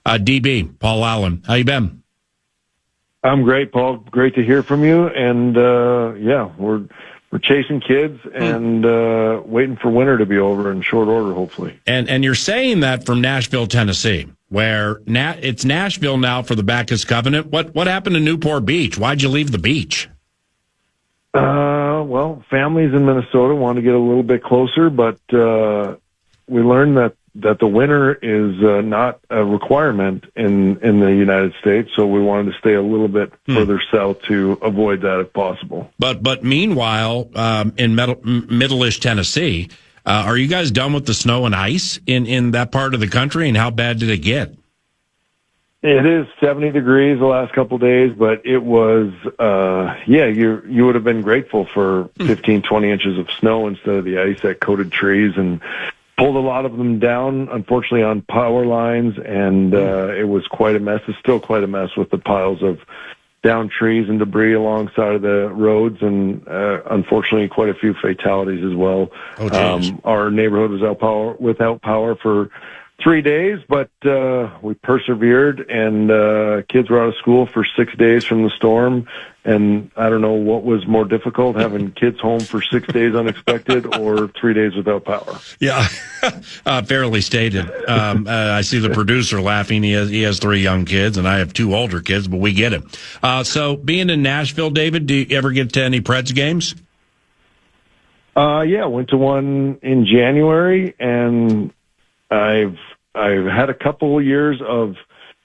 DB, Paul Allen. How you been? I'm great, Paul. Great to hear from you. And, we're chasing kids and waiting for winter to be over in short order, hopefully. And you're saying that from Nashville, Tennessee, where it's Nashville now for the Bacchus Covenant. What happened to Newport Beach? Why'd you leave the beach? Well, families in Minnesota want to get a little bit closer, but we learned that the winter is not a requirement in the United States, so we wanted to stay a little bit further south to avoid that if possible. But meanwhile, in middle-ish Tennessee, are you guys done with the snow and ice in that part of the country, and how bad did it get? It is 70 degrees the last couple of days, but it was, you would have been grateful for 15, 20 inches of snow instead of the ice that coated trees and pulled a lot of them down, unfortunately, on power lines, and it was quite a mess. It's still quite a mess with the piles of downed trees and debris alongside of the roads, and unfortunately, quite a few fatalities as well. Our neighborhood was without power for 3 days, but we persevered, and kids were out of school for 6 days from the storm. And I don't know what was more difficult, having kids home for 6 days unexpected or 3 days without power. Yeah, fairly stated. I see the producer laughing. He has 3 young kids, and I have 2 older kids, but we get it. So being in Nashville, David, do you ever get to any Preds games? Went to one in January, and I've had a couple of years of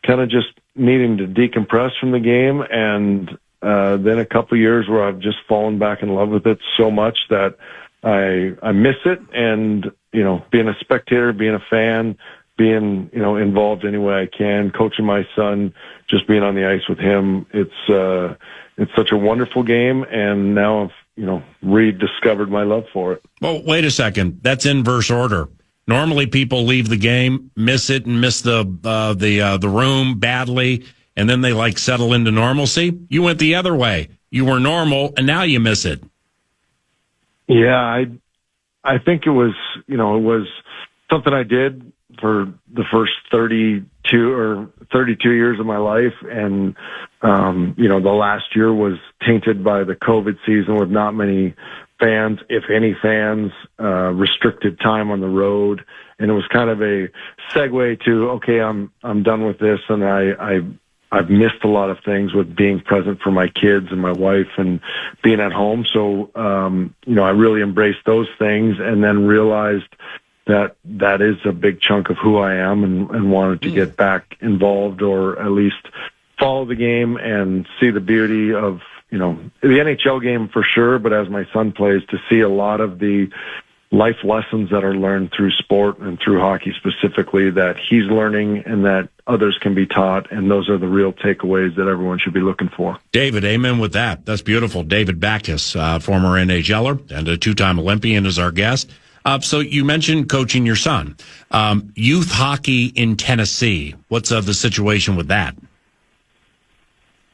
kind of just needing to decompress from the game, and then a couple of years where I've just fallen back in love with it so much that I miss it. And, being a spectator, being a fan, being, involved any way I can, coaching my son, just being on the ice with him. It's such a wonderful game. And now I've, rediscovered my love for it. Well, wait a second. That's inverse order. Normally people leave the game, miss it, and miss the room badly, and then they settle into normalcy. You went the other way. You were normal, and now you miss it. Yeah, I think it was something I did for the first 32 years of my life, and the last year was tainted by the COVID season with not many fans, if any fans, restricted time on the road. And it was kind of a segue to, okay, I'm done with this. And I've missed a lot of things with being present for my kids and my wife and being at home. So, I really embraced those things and then realized that is a big chunk of who I am and wanted to get back involved, or at least follow the game and see the beauty of, the NHL game for sure, but as my son plays, to see a lot of the life lessons that are learned through sport and through hockey specifically that he's learning and that others can be taught. And those are the real takeaways that everyone should be looking for. David, amen with that. That's beautiful. David Bacchus, former NHLer and a 2-time Olympian, is our guest. So you mentioned coaching your son. Youth hockey in Tennessee. What's the situation with that?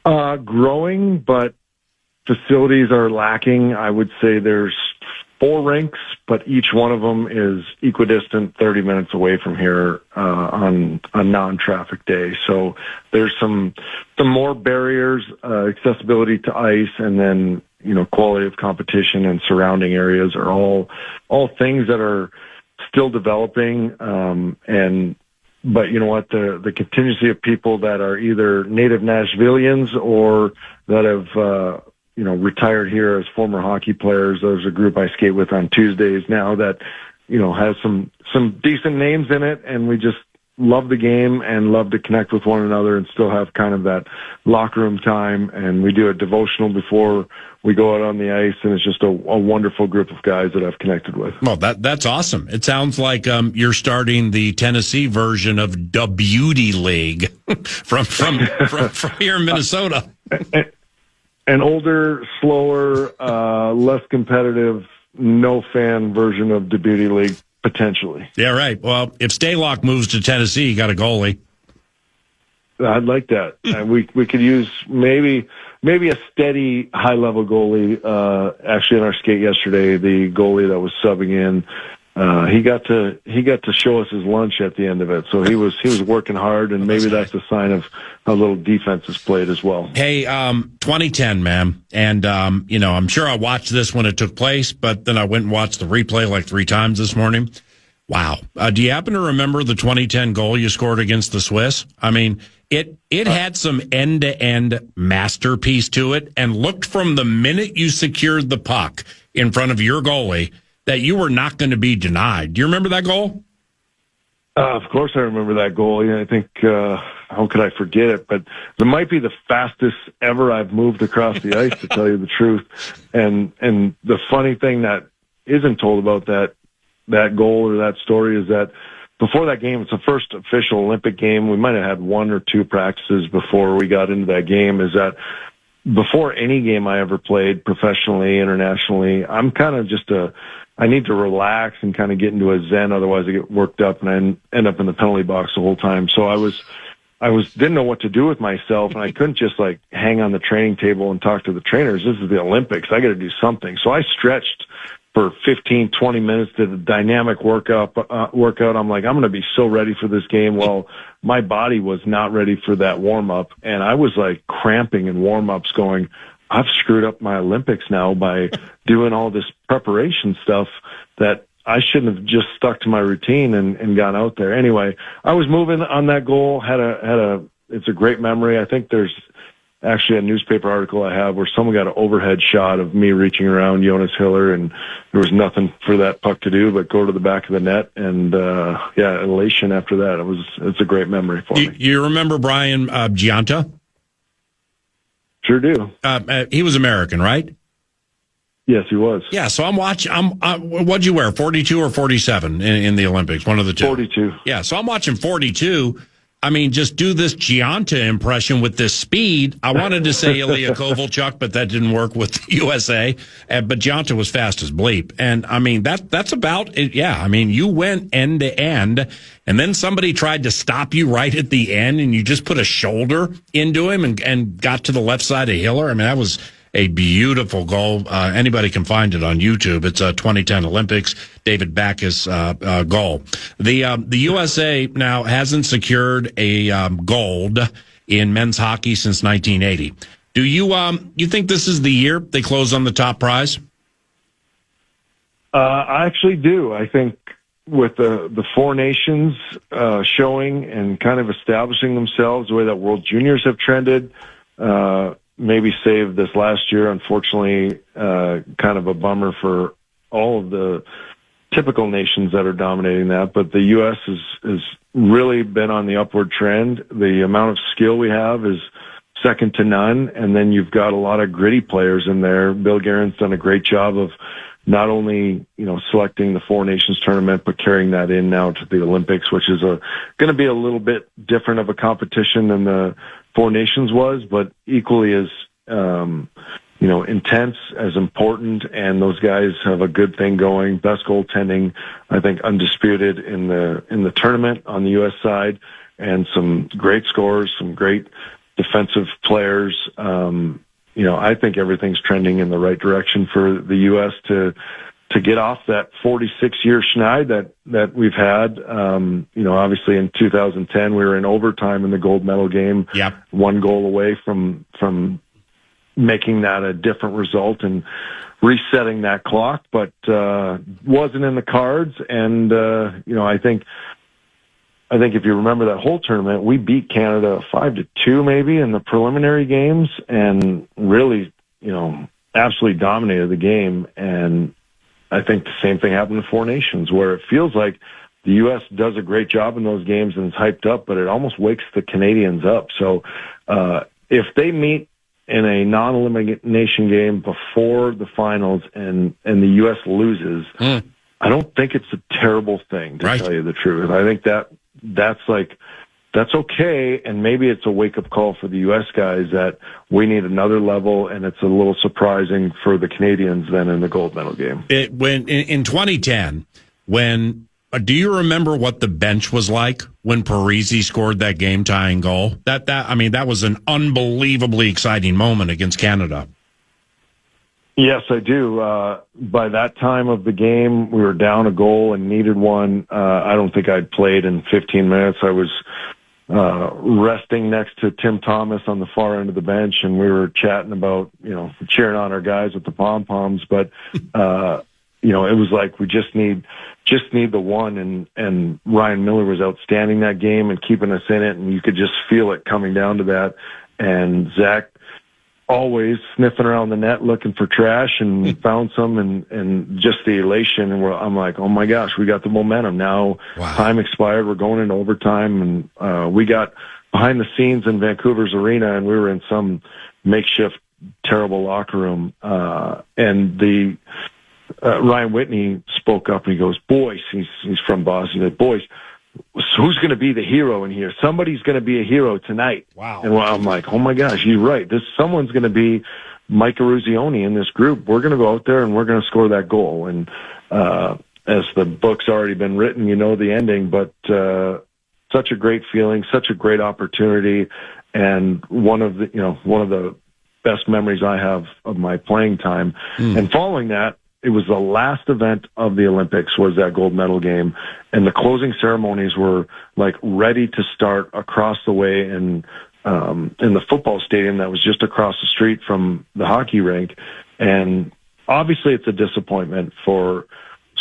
Growing, but facilities are lacking. I would say there's 4 rinks, but each one of them is equidistant 30 minutes away from here on a non-traffic day. So there's some more barriers, accessibility to ice, and then, quality of competition and surrounding areas are all things that are still developing. But you know what, the contingency of people that are either native Nashvillians or that have, retired here as former hockey players. There's a group I skate with on Tuesdays now that, has some decent names in it, and we just love the game and love to connect with one another and still have kind of that locker room time. And we do a devotional before we go out on the ice, and it's just a wonderful group of guys that I've connected with. Well, that's awesome. It sounds like you're starting the Tennessee version of the Beauty League from here in Minnesota. An older, slower, less competitive, no-fan version of the Beauty League, potentially. Yeah, right. Well, if Staylock moves to Tennessee, you got a goalie. I'd like that. We could use maybe a steady, high-level goalie. Actually, in our skate yesterday, the goalie that was subbing in he got to show us his lunch at the end of it. So he was working hard, and maybe that's a sign of how little defense is played as well. Hey, 2010, man. And, I'm sure I watched this when it took place, but then I went and watched the replay like 3 times this morning. Wow. Do you happen to remember the 2010 goal you scored against the Swiss? I mean, it had some end-to-end masterpiece to it, and looked from the minute you secured the puck in front of your goalie that you were not going to be denied. Do you remember that goal? Of course I remember that goal. Yeah, I think, how could I forget it? But it might be the fastest ever I've moved across the ice, to tell you the truth. And the funny thing that isn't told about that goal or that story is that before that game, it's the first official Olympic game. We might have had 1 or 2 practices before we got into that game. Is that before any game I ever played professionally, internationally, I'm kind of I need to relax and kind of get into a zen. Otherwise I get worked up and I end up in the penalty box the whole time. So I didn't know what to do with myself, and I couldn't just like hang on the training table and talk to the trainers. This is the Olympics. I got to do something. So I stretched for 15, 20 minutes, did a dynamic workout. I'm like, I'm going to be so ready for this game. Well, my body was not ready for that warm up. And I was like cramping in warm ups going, I've screwed up my Olympics now by doing all this preparation stuff that I shouldn't have just stuck to my routine and gone out there. Anyway, I was moving on that goal, it's a great memory. I think there's actually a newspaper article I have where someone got an overhead shot of me reaching around Jonas Hiller, and there was nothing for that puck to do but go to the back of the net. And, elation after that. It's a great memory for me. You remember Brian Giunta? Sure do. He was American, right? Yes, he was. Yeah, so I'm watching. What'd you wear, 42 or 47 in the Olympics? One of the two. 42. Yeah, so I'm watching 42. I mean, just do this Giunta impression with this speed. I wanted to say Ilya Kovalchuk, but that didn't work with the USA. But Giunta was fast as bleep. And, I mean, that's about it. Yeah, I mean, you went end to end, and then somebody tried to stop you right at the end, and you just put a shoulder into him and got to the left side of Hiller. I mean, that was a beautiful goal. Anybody can find it on YouTube. It's a 2010 Olympics, David Backus goal. The USA now hasn't secured a gold in men's hockey since 1980. Do you think this is the year they close on the top prize? I actually do. I think with the 4 nations showing and kind of establishing themselves, the way that World Juniors have trended, maybe saved this last year. Unfortunately, kind of a bummer for all of the typical nations that are dominating that. But the U.S. has really been on the upward trend. The amount of skill we have is second to none. And then you've got a lot of gritty players in there. Bill Guerin's done a great job of not only, selecting the 4 nations tournament, but carrying that in now to the Olympics, which is going to be a little bit different of a competition than the 4 nations was, but equally as, intense, as important. And those guys have a good thing going. Best goaltending, I think, undisputed in the tournament on the U.S. side, and some great scorers, some great defensive players. I think everything's trending in the right direction for the U.S. to get off that 46-year schneid that we've had. Obviously in 2010 we were in overtime in the gold medal game. Yep. 1 goal away from making that a different result and resetting that clock, but wasn't in the cards. And I think if you remember that whole tournament, we beat Canada 5-2 maybe in the preliminary games, and really, absolutely dominated the game. And I think the same thing happened in 4 nations, where it feels like the U.S. does a great job in those games and is hyped up, but it almost wakes the Canadians up. So if they meet in a non-elimination game before the finals and the U.S. loses, I don't think it's a terrible thing, to tell you the truth. I think that's okay, and maybe it's a wake-up call for the U.S. guys that we need another level, and it's a little surprising for the Canadians then in the gold medal game. In 2010, do you remember what the bench was like when Parise scored that game-tying goal? That was an unbelievably exciting moment against Canada. Yes, I do. By that time of the game, we were down a goal and needed one. I don't think I'd played in 15 minutes. I was resting next to Tim Thomas on the far end of the bench, and we were chatting about, cheering on our guys with the pom-poms. But, it was like we just need the one. And Ryan Miller was outstanding that game and keeping us in it, and you could just feel it coming down to that. And Zach always sniffing around the net looking for trash and found some and just the elation. And I'm like, oh my gosh, we got the momentum now. Wow. Time expired. We're going into overtime. And we got behind the scenes in Vancouver's arena, and we were in some makeshift, terrible locker room. And the Ryan Whitney spoke up and he goes, boys, he's from Boston. He said, boys, who's going to be the hero in here? Somebody's going to be a hero tonight. Wow. And I'm like, oh my gosh, you're right. Someone's going to be Mike Eruzione in this group. We're going to go out there and we're going to score that goal. And, as the book's already been written, the ending, but, such a great feeling, such a great opportunity. And one of the best memories I have of my playing time. And following that, it was the last event of the Olympics was that gold medal game, and the closing ceremonies were like ready to start across the way in the football stadium that was just across the street from the hockey rink. And obviously it's a disappointment for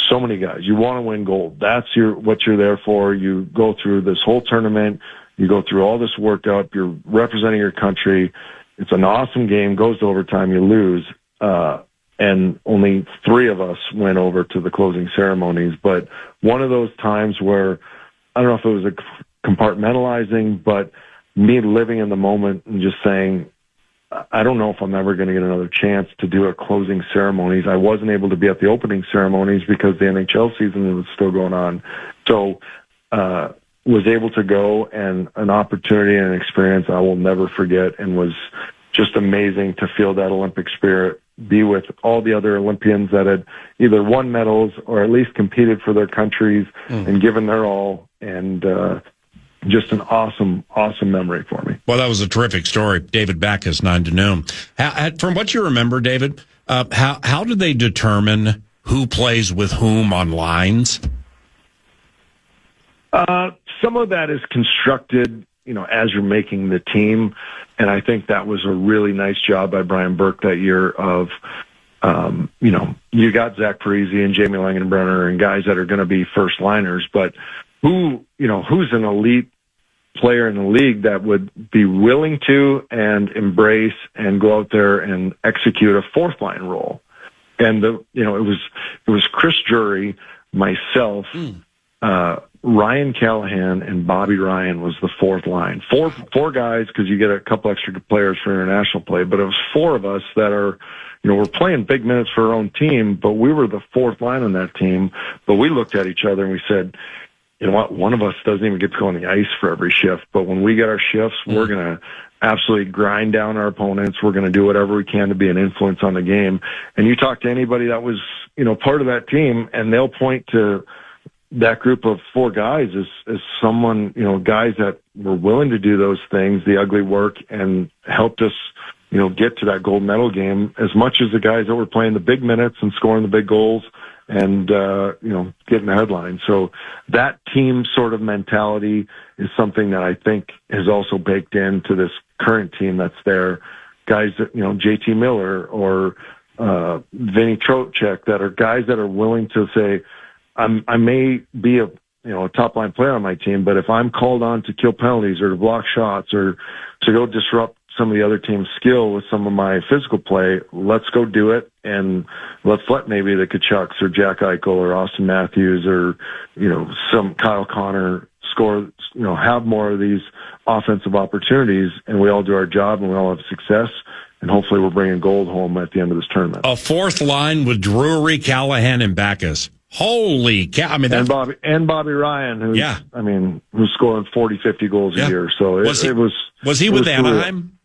so many guys. You want to win gold. That's what you're there for. You go through this whole tournament. You go through all this workout. You're representing your country. It's an awesome game. Goes to overtime. You lose. And only 3 of us went over to the closing ceremonies. But one of those times where, I don't know if it was a compartmentalizing, but me living in the moment and just saying, I don't know if I'm ever going to get another chance to do a closing ceremonies. I wasn't able to be at the opening ceremonies because the NHL season was still going on. So, was able to go, and an opportunity and an experience I will never forget, and was just amazing to feel that Olympic spirit, be with all the other Olympians that had either won medals or at least competed for their countries and given their all. And just an awesome, awesome memory for me. Well, that was a terrific story. David Backus, 9 to noon. From what you remember, David, how do they determine who plays with whom on lines? Some of that is constructed, as you're making the team. And I think that was a really nice job by Brian Burke that year of, you got Zach Parise and Jamie Langenbrenner and guys that are going to be first liners, but who's an elite player in the league that would be willing to and embrace and go out there and execute a fourth line role. And it was Chris Drury, myself, Ryan Callahan, and Bobby Ryan was the fourth line. Four guys, because you get a couple extra players for international play, but it was 4 of us that are, we're playing big minutes for our own team, but we were the fourth line on that team. But we looked at each other and we said, you know what, one of us doesn't even get to go on the ice for every shift, but when we get our shifts, we're going to absolutely grind down our opponents. We're going to do whatever we can to be an influence on the game. And you talk to anybody that was, part of that team, and they'll point to that group of 4 guys as someone, guys that were willing to do those things, the ugly work, and helped us, get to that gold medal game as much as the guys that were playing the big minutes and scoring the big goals and, getting the headline. So that team sort of mentality is something that I think is also baked into this current team that's there. Guys that, JT Miller or, Vinny Trocheck, that are guys that are willing to say, I may be a top line player on my team, but if I'm called on to kill penalties or to block shots or to go disrupt some of the other team's skill with some of my physical play, let's go do it. And let's let maybe the Kachucks or Jack Eichel or Austin Matthews or, some Kyle Connor score, have more of these offensive opportunities, and we all do our job and we all have success. And hopefully we're bringing gold home at the end of this tournament. A fourth line with Drury, Callahan, and Backus. Holy cow. I mean, and Bobby Ryan, who's scoring 40, 50 goals a year. So was he with Anaheim?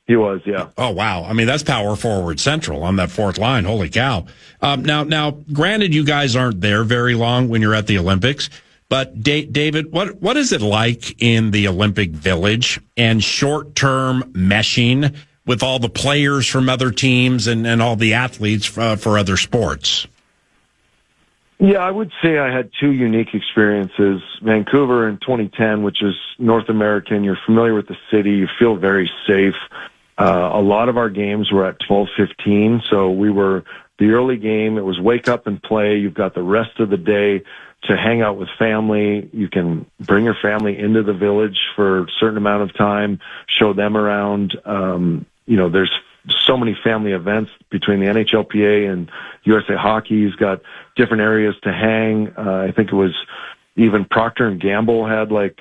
He was, yeah. Oh, wow. I mean, that's power forward central on that fourth line. Holy cow. Now, granted, you guys aren't there very long when you're at the Olympics, but David, what is it like in the Olympic Village and short-term meshing with all the players from other teams and all the athletes for other sports? Yeah, I would say I had two unique experiences. Vancouver in 2010, which is North American. You're familiar with the city. You feel very safe. A lot of our games were at 12:15, so we were the early game. It was wake up and play. You've got the rest of the day to hang out with family. You can bring your family into the village for a certain amount of time, show them around. There's so many family events between the NHLPA and USA Hockey's got different areas to hang. I think it was even Procter and Gamble had like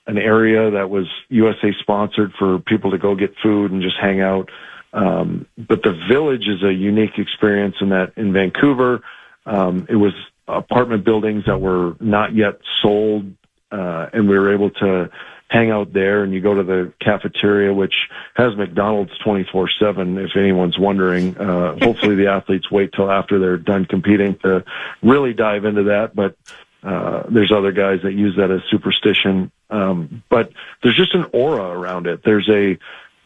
an area that was USA sponsored for people to go get food and just hang out. But the village is a unique experience in that in Vancouver, it was apartment buildings that were not yet sold, and we were able to hang out there, and you go to the cafeteria, which has McDonald's 24/7, if anyone's wondering. Hopefully the athletes wait till after they're done competing to really dive into that, but there's other guys that use that as superstition. But there's just an aura around it. There's a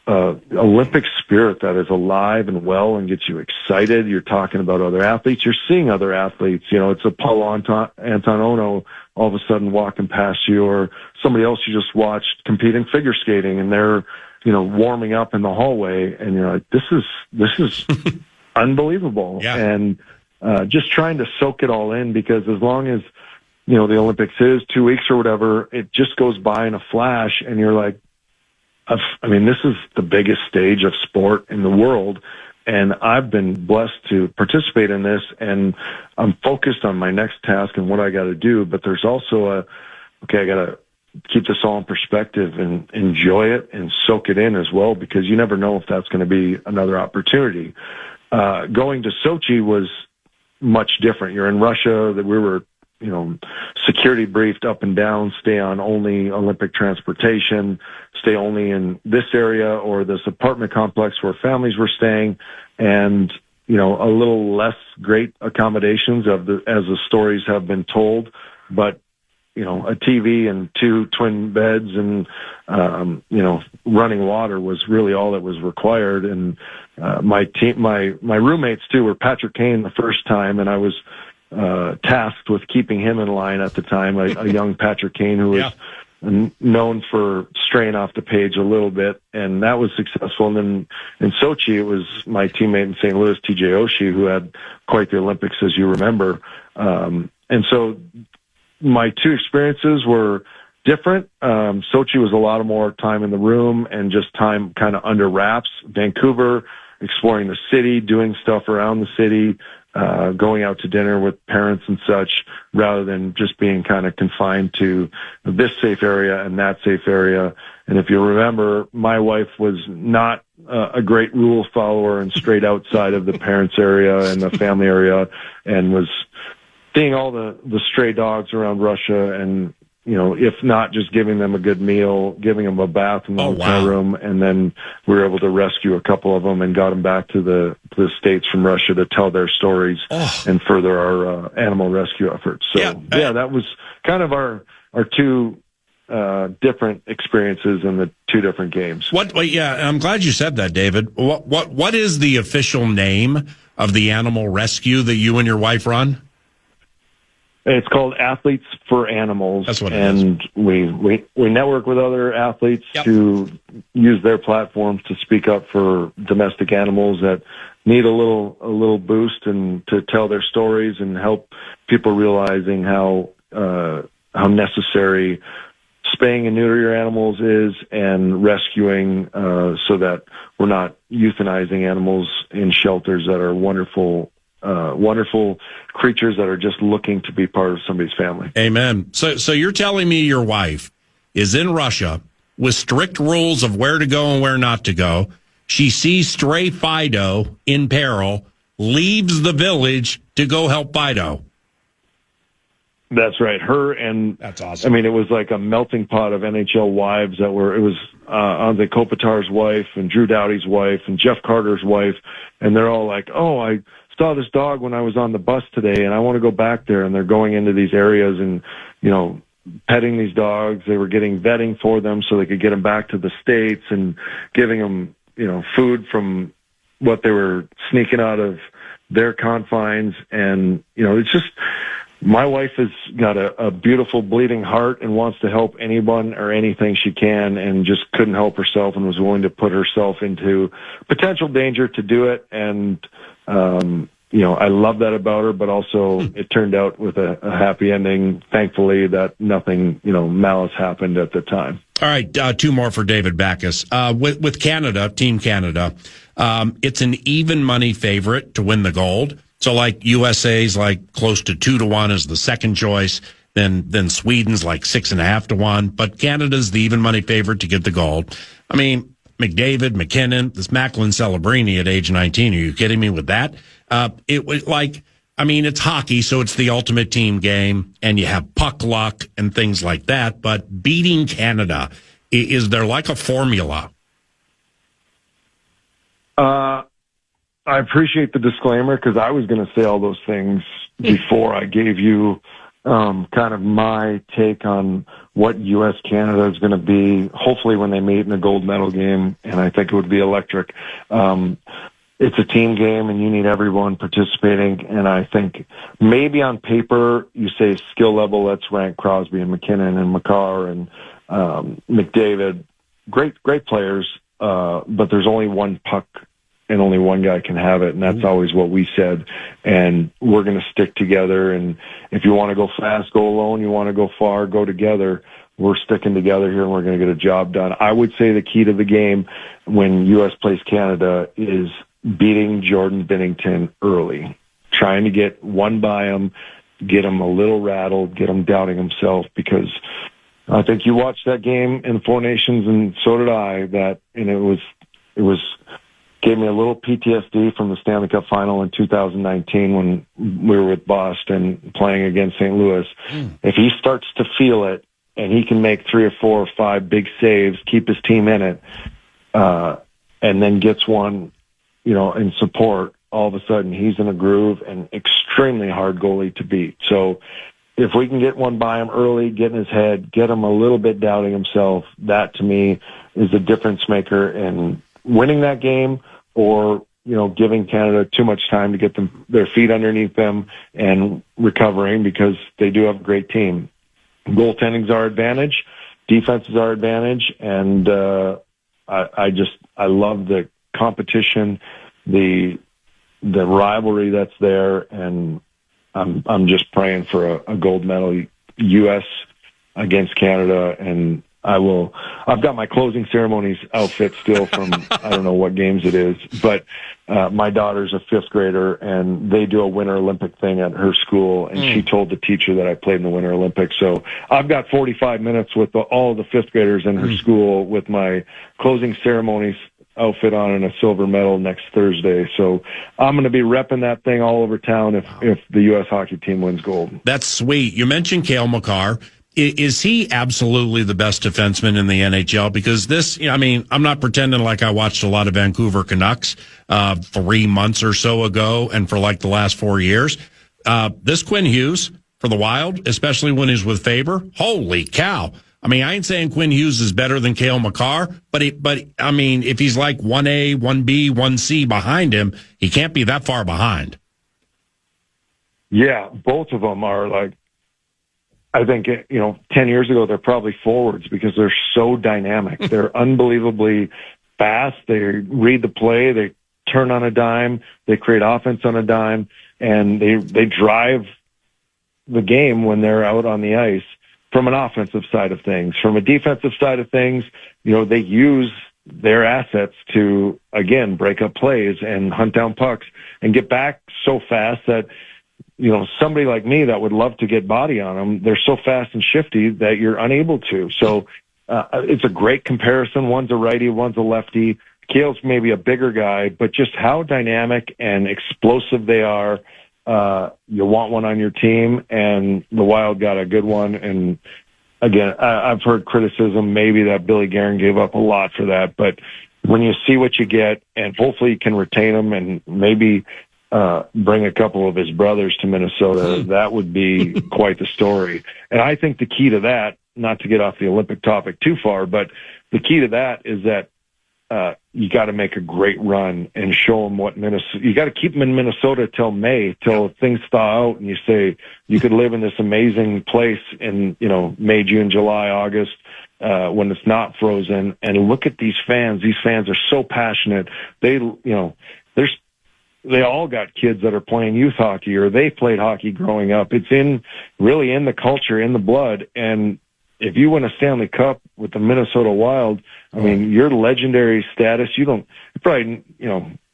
Olympic spirit that is alive and well and gets you excited. You're talking about other athletes. You're seeing other athletes. It's a Paulo Antonono all of a sudden walking past you, or somebody else you just watched competing figure skating, and they're, warming up in the hallway, and you're like, this is unbelievable. Yeah. And just trying to soak it all in, because as long as, the Olympics is 2 weeks or whatever, it just goes by in a flash, and you're like, this is the biggest stage of sport in the world, and I've been blessed to participate in this, and I'm focused on my next task and what I got to do. But there's also I got to keep this all in perspective and enjoy it and soak it in as well, because you never know if that's going to be another opportunity. Going to Sochi was much different. You're in Russia. That we were, security briefed up and down, stay on only Olympic transportation, stay only in this area or this apartment complex where families were staying, and, a little less great accommodations as the stories have been told, but, a TV and two twin beds and, running water was really all that was required. And, my roommates too were Patrick Kane the first time, and I was, tasked with keeping him in line at the time, a young Patrick Kane who was known for straying off the page a little bit, and that was successful. And then in Sochi, it was my teammate in St. Louis, TJ Oshie, who had quite the Olympics, as you remember. And so my two experiences were different. Sochi was a lot more time in the room and just time kind of under wraps. Vancouver, exploring the city, doing stuff around the city, going out to dinner with parents and such, rather than just being kind of confined to this safe area and that safe area. And if you remember, my wife was not a great rule follower and straight outside of the parents' area and the family area, and was seeing all the stray dogs around Russia, and if not just giving them a good meal, giving them a bath in the hotel room, and then we were able to rescue a couple of them and got them back to the States from Russia to tell their stories and further our animal rescue efforts. So that was kind of our two different experiences in the two different games. I'm glad you said that, David. What is the official name of the animal rescue that you and your wife run? It's called Athletes for Animals. That's what it is. We network with other athletes to use their platforms to speak up for domestic animals that need a little boost, and to tell their stories and help people realizing how necessary spaying and neuter your animals is, and rescuing so that we're not euthanizing animals in shelters that are wonderful creatures that are just looking to be part of somebody's family. Amen. So you're telling me your wife is in Russia with strict rules of where to go and where not to go. She sees stray Fido in peril, leaves the village to go help Fido. That's right. That's awesome. It was like a melting pot of NHL wives it was Anze Kopitar's wife and Drew Doughty's wife and Jeff Carter's wife. And they're all like, oh, I saw this dog when I was on the bus today and I want to go back there. And they're going into these areas and, petting these dogs. They were getting vetting for them so they could get them back to the States, and giving them food from what they were sneaking out of their confines. And, it's just, my wife has got a beautiful bleeding heart and wants to help anyone or anything she can, and just couldn't help herself and was willing to put herself into potential danger to do it. And, I love that about her, but also it turned out with a happy ending, thankfully, that nothing, malice happened at the time. All right, two more for David Backus. With Canada, Team Canada, it's an even money favorite to win the gold. So like USA's like close to 2-1 as the second choice. Then Sweden's like 6.5-1. But Canada's the even money favorite to get the gold. I mean, McDavid, McKinnon, this Macklin Celebrini at age 19. Are you kidding me with that? It was like, it's hockey, so it's the ultimate team game, and you have puck luck and things like that. But beating Canada, is there like a formula? I appreciate the disclaimer, because I was going to say all those things before I gave you kind of my take on what U.S.-Canada is going to be, hopefully when they meet in a gold medal game, and I think it would be electric. It's a team game, and you need everyone participating, and I think maybe on paper you say skill level, let's rank Crosby and McKinnon and Makar and McDavid. Great players, but there's only one puck and only one guy can have it, and that's always what we said. And we're going to stick together, and if you want to go fast, go alone. You want to go far, go together. We're sticking together here, and we're going to get a job done. I would say the key to the game when U.S. plays Canada is beating Jordan Binnington early, trying to get one by him, get him a little rattled, get him doubting himself, because I think you watched that game in Four Nations, and so did I, and it was gave me a little PTSD from the Stanley Cup final in 2019 when we were with Boston playing against St. Louis. If he starts to feel it and he can make 3 or 4 or 5 big saves, keep his team in it, and then gets one, in support, all of a sudden he's in a groove, and extremely hard goalie to beat. So if we can get one by him early, get in his head, get him a little bit doubting himself, that to me is a difference maker in winning that game, or giving Canada too much time to get their feet underneath them and recovering, because they do have a great team. Goaltending's our advantage, defense is our advantage, and I love the competition, the rivalry that's there, and I'm just praying for a gold medal, U.S. against Canada, and I've got my closing ceremonies outfit still from, I don't know what games it is, but my daughter's a 5th grader, and they do a Winter Olympic thing at her school, and she told the teacher that I played in the Winter Olympics. So I've got 45 minutes with all the 5th graders in her school with my closing ceremonies outfit on and a silver medal next Thursday. So I'm going to be repping that thing all over town if the U.S. hockey team wins gold. That's sweet. You mentioned Cale Makar. Is he absolutely the best defenseman in the NHL? Because I'm not pretending like I watched a lot of Vancouver Canucks 3 months or so ago and for like the last 4 years. This Quinn Hughes for the Wild, especially when he's with Faber, holy cow. I ain't saying Quinn Hughes is better than Cale Makar, but if he's like 1A, 1B, 1C behind him, he can't be that far behind. Yeah, both of them are like, I think, 10 years ago, they're probably forwards because they're so dynamic. They're unbelievably fast. They read the play. They turn on a dime. They create offense on a dime, and they drive the game when they're out on the ice from an offensive side of things. From a defensive side of things, they use their assets to, again, break up plays and hunt down pucks and get back so fast that somebody like me that would love to get body on them, they're so fast and shifty that you're unable to. So it's a great comparison. One's a righty, one's a lefty. Cale's maybe a bigger guy, but just how dynamic and explosive they are. You want one on your team, and the Wild got a good one. And again, I've heard criticism maybe that Billy Guerin gave up a lot for that, but when you see what you get, and hopefully you can retain them and maybe bring a couple of his brothers to Minnesota, that would be quite the story. And I think the key to that, not to get off the Olympic topic too far, but the key to that is that you got to make a great run and show them what Minnesota. You got to keep them in Minnesota till May, till things thaw out, and you say you could live in this amazing place in May, June, July, August when it's not frozen. And look at these fans. These fans are so passionate. They all got kids that are playing youth hockey, or they played hockey growing up. It's really in the culture, in the blood, and if you win a Stanley Cup with the Minnesota Wild, I mean, your legendary status, you probably,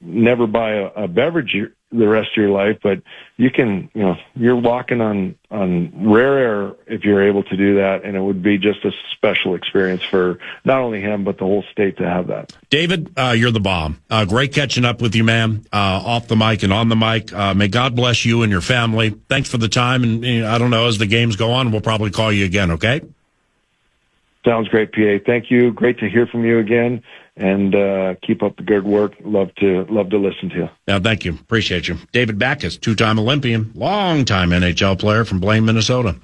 never buy a beverage the rest of your life, but you can, you're walking on rare air if you're able to do that. And it would be just a special experience for not only him, but the whole state to have that. David, you're the bomb. Great catching up with you, man, off the mic and on the mic. May God bless you and your family. Thanks for the time. And I don't know, as the games go on, we'll probably call you again. Okay. Sounds great, PA. Thank you. Great to hear from you again, and keep up the good work. Love to listen to you. Now, thank you. Appreciate you. David Backus, two-time Olympian, long-time NHL player from Blaine, Minnesota.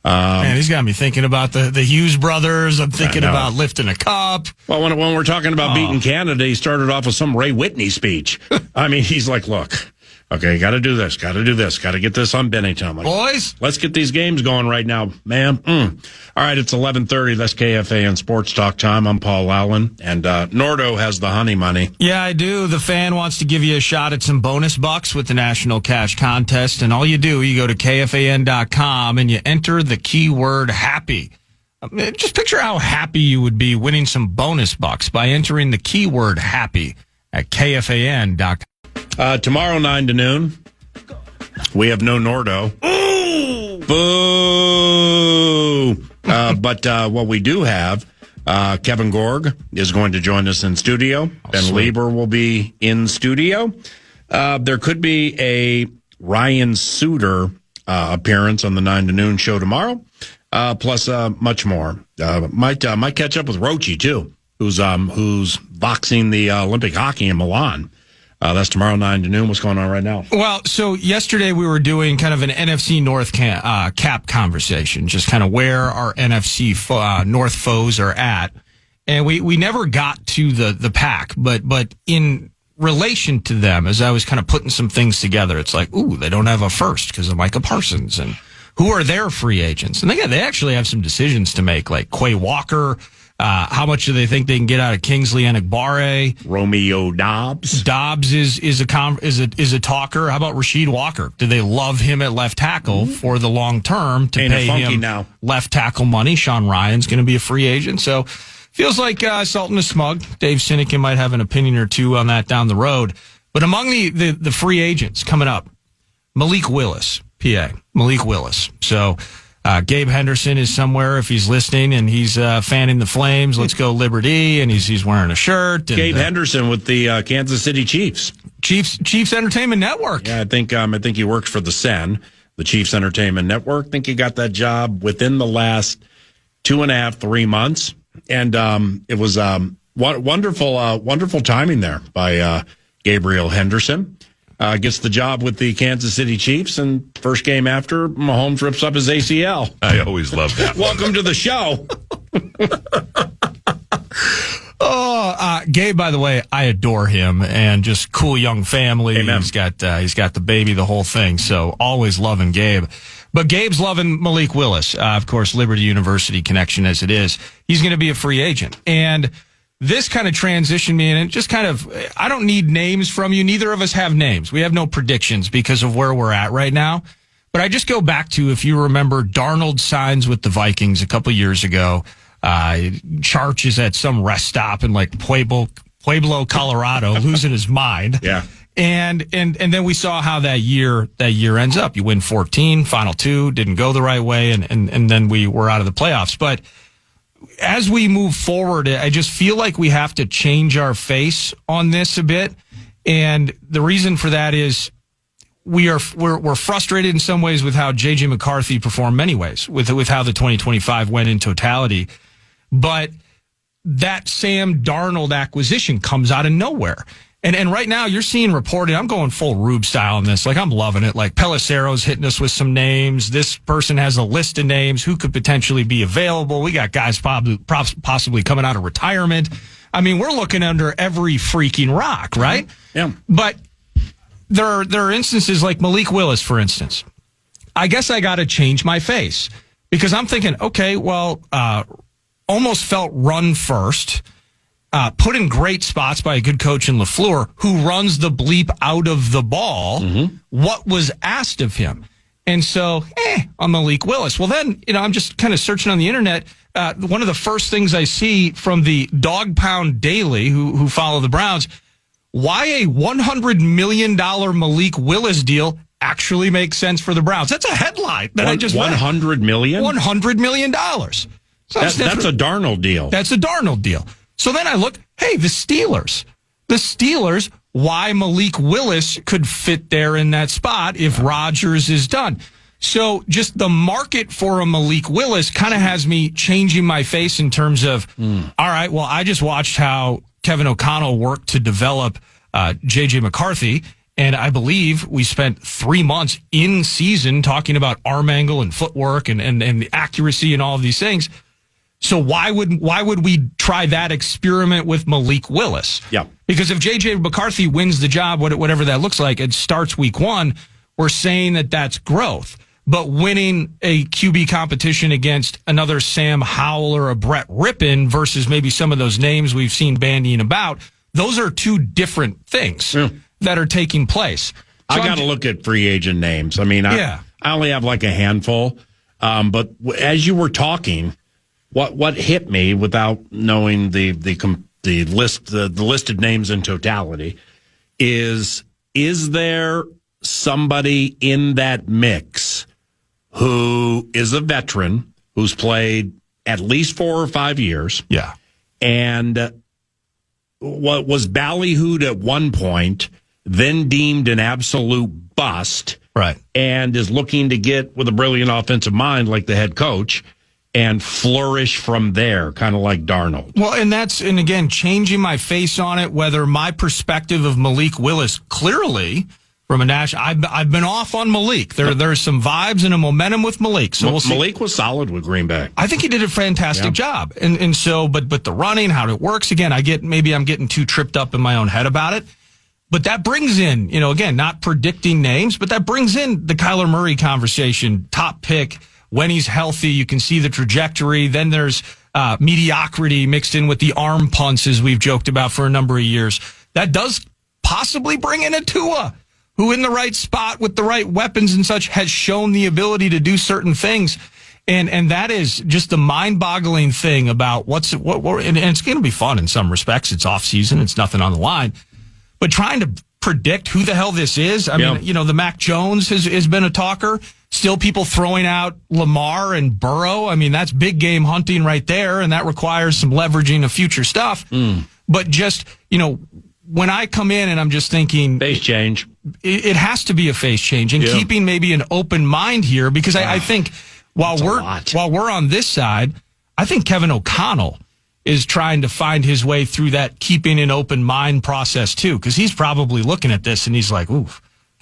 Man, he's got me thinking about the Hughes brothers. I'm thinking about lifting a cup. Well, when we're talking about beating Canada, he started off with some Ray Whitney speech. I mean, he's like, look, okay, got to do this, got to get this on Bennington. I'm like, boys, let's get these games going right now, man. All right, it's 11:30. That's KFAN Sports Talk time. I'm Paul Allen, and Nordo has the honey money. Yeah, I do. The fan wants to give you a shot at some bonus bucks with the National Cash Contest, and all you do, you go to KFAN.com and you enter the keyword happy. Just picture how happy you would be winning some bonus bucks by entering the keyword happy at KFAN.com. Tomorrow, 9 to noon, we have no Nordo. Ooh! Boo! But what we do have, Kevin Gorg is going to join us in studio. Ben Lieber will be in studio. There could be a Ryan Suter appearance on the 9 to noon show tomorrow, plus much more. Might catch up with Rochi, too, who's boxing the Olympic hockey in Milan. That's tomorrow, 9 to noon. What's going on right now? Well, so yesterday we were doing kind of an NFC North cap conversation, just kind of where our NFC North foes are at. And we never got to the pack, but in relation to them, as I was kind of putting some things together, it's like, ooh, they don't have a first because of Micah Parsons. And who are their free agents? And they actually have some decisions to make, like Quay Walker. How much do they think they can get out of Kingsley Enagbare? Romeo Dobbs. Dobbs is a talker. How about Rasheed Walker? Do they love him at left tackle for the long term to pay him now left tackle money? Sean Ryan's going to be a free agent, so feels like Sultan is smug. Dave Sinekin might have an opinion or two on that down the road. But among the free agents coming up, Malik Willis, PA. Malik Willis. So. Gabe Henderson is somewhere if he's listening and he's fanning the flames. Let's go Liberty, and he's wearing a shirt. And, Gabe Henderson with the Kansas City Chiefs. Chiefs Entertainment Network. Yeah, I think he works for the SEN, the Chiefs Entertainment Network. I think he got that job within the last 2.5, 3 months, and it was wonderful timing there by Gabriel Henderson. Gets the job with the Kansas City Chiefs, and first game after, Mahomes rips up his ACL. I always love that. Welcome to the show. Gabe, by the way, I adore him, and just cool young family. Amen. He's got the baby, the whole thing. So always loving Gabe. But Gabe's loving Malik Willis. Of course, Liberty University connection as it is. He's going to be a free agent. And this kind of transitioned me, and it just kind of, I don't need names from you. Neither of us have names. We have no predictions because of where we're at right now. But I just go back to, if you remember, Darnold signs with the Vikings a couple years ago. Charch is at some rest stop in like Pueblo, Colorado, losing his mind. Yeah. And then we saw how that year ends up. You win 14, final 2, didn't go the right way, and then we were out of the playoffs. But as we move forward, I just feel like we have to change our face on this a bit. And the reason for that is we're frustrated in some ways with how J.J. McCarthy performed many ways, with how the 2025 went in totality. But that Sam Darnold acquisition comes out of nowhere. And right now you're seeing reported, I'm going full Rube style on this. Like, I'm loving it. Like, Pelissero's hitting us with some names. This person has a list of names who could potentially be available. We got guys possibly coming out of retirement. I mean, we're looking under every freaking rock, right? Yeah. But there are instances like Malik Willis, for instance. I guess I got to change my face because I'm thinking, okay, well, almost felt run first, put in great spots by a good coach in LaFleur who runs the bleep out of the ball. What was asked of him? And so, I'm Malik Willis. Well, then, I'm just kind of searching on the internet. One of the first things I see from the Dog Pound Daily, who follow the Browns, why a $100 million Malik Willis deal actually makes sense for the Browns. That's a headline that I just read. $100 million? $100 million. So that's a Darnold deal. That's a Darnold deal. So then I look, hey, the Steelers. The Steelers, why Malik Willis could fit there in that spot if Rodgers is done. So just the market for a Malik Willis kind of has me changing my face in terms of, all right, well, I just watched how Kevin O'Connell worked to develop J.J. McCarthy. And I believe we spent 3 months in season talking about arm angle and footwork and the accuracy and all of these things. So why would we try that experiment with Malik Willis? Yeah. Because if J.J. McCarthy wins the job, whatever that looks like, it starts week 1, we're saying that that's growth. But winning a QB competition against another Sam Howell or a Brett Rippon versus maybe some of those names we've seen bandying about, those are two different things that are taking place. So I got to look at free agent names. I mean, I only have like a handful. But as you were talking, what hit me without knowing the listed names in totality is there somebody in that mix who is a veteran who's played at least 4 or 5 years? Yeah. And what was ballyhooed at one point, then deemed an absolute bust, right? And is looking to get with a brilliant offensive mind like the head coach and flourish from there, kind of like Darnold. Well, and again, changing my face on it, whether my perspective of Malik Willis clearly from a national, I've been off on Malik. There's some vibes and a momentum with Malik. So we'll see. Malik was solid with Green Bay. I think he did a fantastic job. And so, but the running, how it works, again, maybe I'm getting too tripped up in my own head about it. But that brings in, again, not predicting names, but that brings in the Kyler Murray conversation, top pick. When he's healthy, you can see the trajectory. Then there's mediocrity mixed in with the arm punts, as we've joked about for a number of years. That does possibly bring in a Tua, who in the right spot with the right weapons and such has shown the ability to do certain things. And that is just the mind-boggling thing about and it's going to be fun in some respects. It's off season. It's nothing on the line. But trying to predict who the hell this is. I mean, the Mac Jones has been a talker. Still people throwing out Lamar and Burrow. I mean, that's big game hunting right there, and that requires some leveraging of future stuff. But just, when I come in and I'm just thinking... Face change. It has to be a face change. And keeping maybe an open mind here, because I think while we're on this side, I think Kevin O'Connell is trying to find his way through that keeping an open mind process too, because he's probably looking at this and he's like, ooh,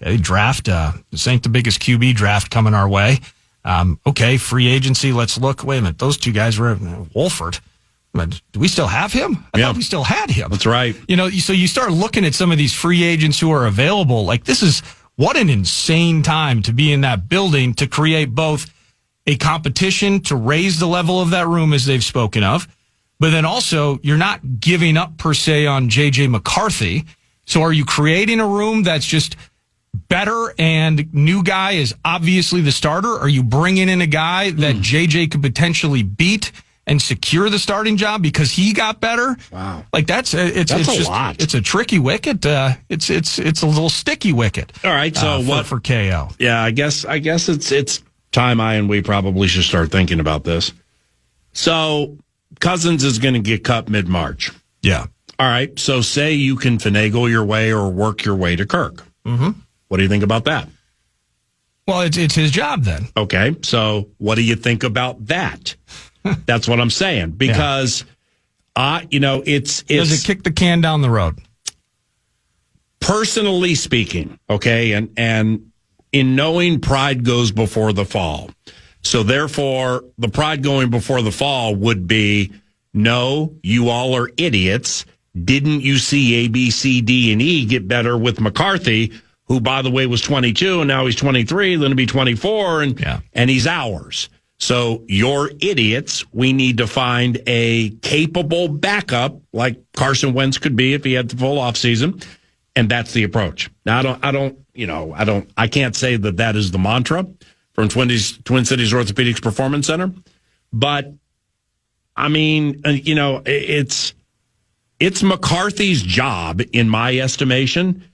okay, draft, this ain't the biggest QB draft coming our way. Okay, free agency, let's look. Wait a minute, those two guys were Wolford. Do we still have him? I thought we still had him. That's right. So you start looking at some of these free agents who are available. Like, this is what an insane time to be in that building to create both a competition to raise the level of that room, as they've spoken of, but then also you're not giving up per se on J.J. McCarthy. So are you creating a room that's just better and new guy is obviously the starter? Are you bringing in a guy that J.J. could potentially beat and secure the starting job because he got better? Wow. Like that's a lot. It's a tricky wicket. It's a little sticky wicket. All right. So what for KO? Yeah, I guess it's time I and we probably should start thinking about this. So Cousins is going to get cut mid-March. Yeah. All right. So say you can finagle your way or work your way to Kirk. Mm-hmm. What do you think about that? Well, it's his job then. Okay. So what do you think about that? That's what I'm saying. Because, it's... Does it kick the can down the road? Personally speaking, okay, and in knowing pride goes before the fall. So therefore, the pride going before the fall would be no, you all are idiots. Didn't you see A, B, C, D, and E get better with McCarthy, who, by the way, was 22, and now he's 23, then he'll be 24, and he's ours. So you're idiots. We need to find a capable backup like Carson Wentz could be if he had the full offseason, and that's the approach. Now, I can't say that is the mantra from Twin Cities Orthopedics Performance Center, but I mean, it's McCarthy's job, in my estimation,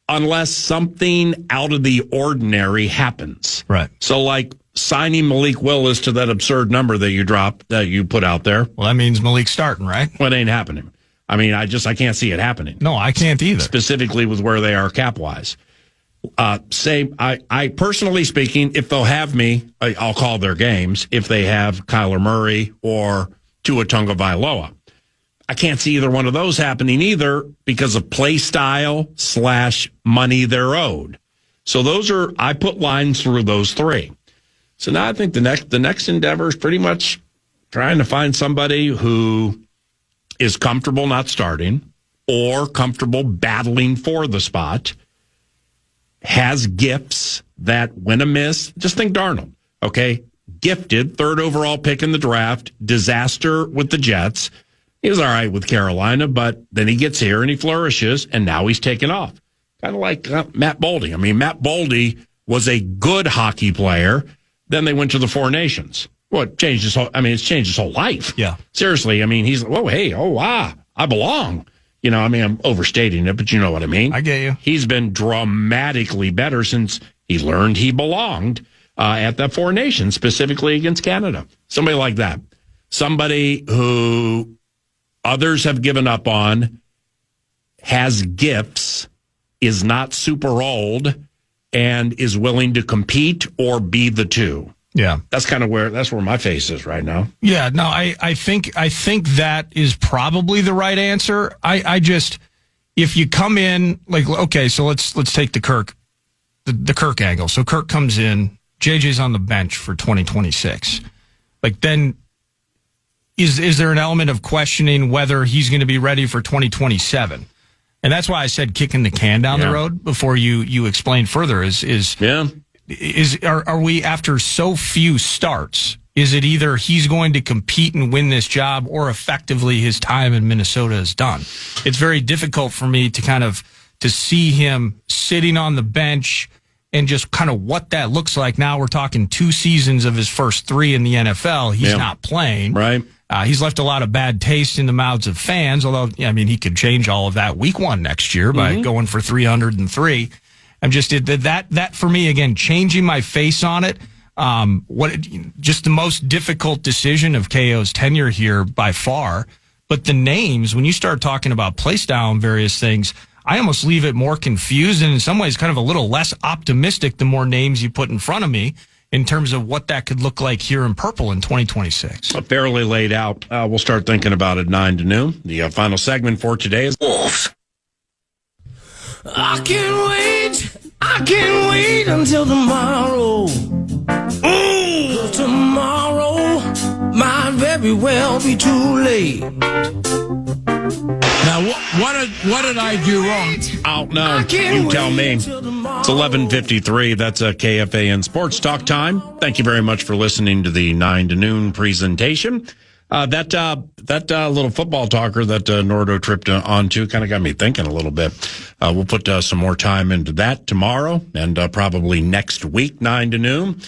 unless something out of the ordinary happens. Right. So, like signing Malik Willis to that absurd number that you put out there. Well, that means Malik's starting, right? Well, it ain't happening. I mean, I can't see it happening. No, I can't either. Specifically with where they are cap-wise. I personally speaking, if they'll have me, I'll call their games if they have Kyler Murray or Tua Tagovailoa. I can't see either one of those happening either because of play style / money they're owed. So I put lines through those three. So now I think the next endeavor is pretty much trying to find somebody who is comfortable not starting or comfortable battling for the spot, has gifts that win a miss. Just think Darnold, okay? Gifted, 3rd overall pick in the draft, disaster with the Jets. He was all right with Carolina, but then he gets here and he flourishes, and now he's taken off. Kind of like Matt Boldy. I mean, Matt Boldy was a good hockey player. Then they went to the Four Nations. Well, it's changed his whole life. Yeah. Seriously, I mean, he's, I belong. I'm overstating it, but you know what I mean. I get you. He's been dramatically better since he learned he belonged at the Four Nations, specifically against Canada. Somebody like that. Somebody who others have given up on, has gifts, is not super old, and is willing to compete or be the two. Yeah. That's where my face is right now. Yeah, no, I think that is probably the right answer. I just, if you come in, like, okay, so let's take the Kirk angle. So Kirk comes in, JJ's on the bench for 2026. Like, then is there an element of questioning whether he's going to be ready for 2027? And that's why I said kicking the can down the road before you explain further are we, after so few starts, is it either he's going to compete and win this job or effectively his time in Minnesota is done? It's very difficult for me to see him sitting on the bench and just kind of what that looks like. Now we're talking 2 seasons of his first 3 in the NFL. He's not playing. Right. He's left a lot of bad taste in the mouths of fans, although, he could change all of that week 1 next year by going for 303. I'm just, that for me, again, changing my face on it, just the most difficult decision of KO's tenure here by far. But the names, when you start talking about play style and various things, I almost leave it more confused and in some ways kind of a little less optimistic the more names you put in front of me in terms of what that could look like here in purple in 2026. Fairly laid out. We'll start thinking about it 9 to noon. The final segment for today is Wolves. I can't wait until tomorrow. Tomorrow might very well be too late. Now, what did I do wrong? Oh, no, you tell me. It's 11:53. That's a KFAN Sports Talk time. Thank you very much for listening to the 9 to noon presentation. That little football talker that Nordo tripped onto kind of got me thinking a little bit. We'll put some more time into that tomorrow and probably next week, 9 to noon.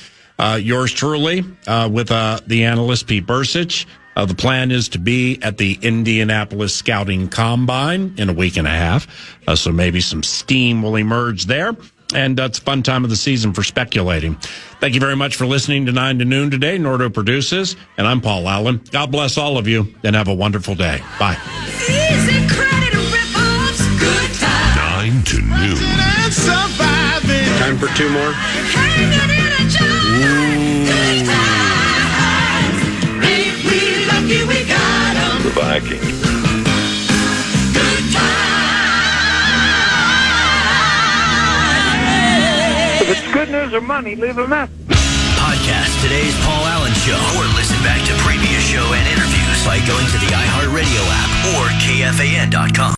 Yours truly with the analyst, Pete Bursich. The plan is to be at the Indianapolis Scouting Combine in a week and a half. So maybe some steam will emerge there. And it's a fun time of the season for speculating. Thank you very much for listening to 9 to noon today. Nordo produces, and I'm Paul Allen. God bless all of you, and have a wonderful day. Bye. Easy credit rip-offs, good time. 9 to noon. Time for 2 more. Hanging in a job, good time. Ain't we lucky we got 'em? The Vikings. Good time. If it's good news or money, leave a message. Podcast today's Paul Allen Show or listen back to previous show and interviews by going to the iHeartRadio app or KFAN.com.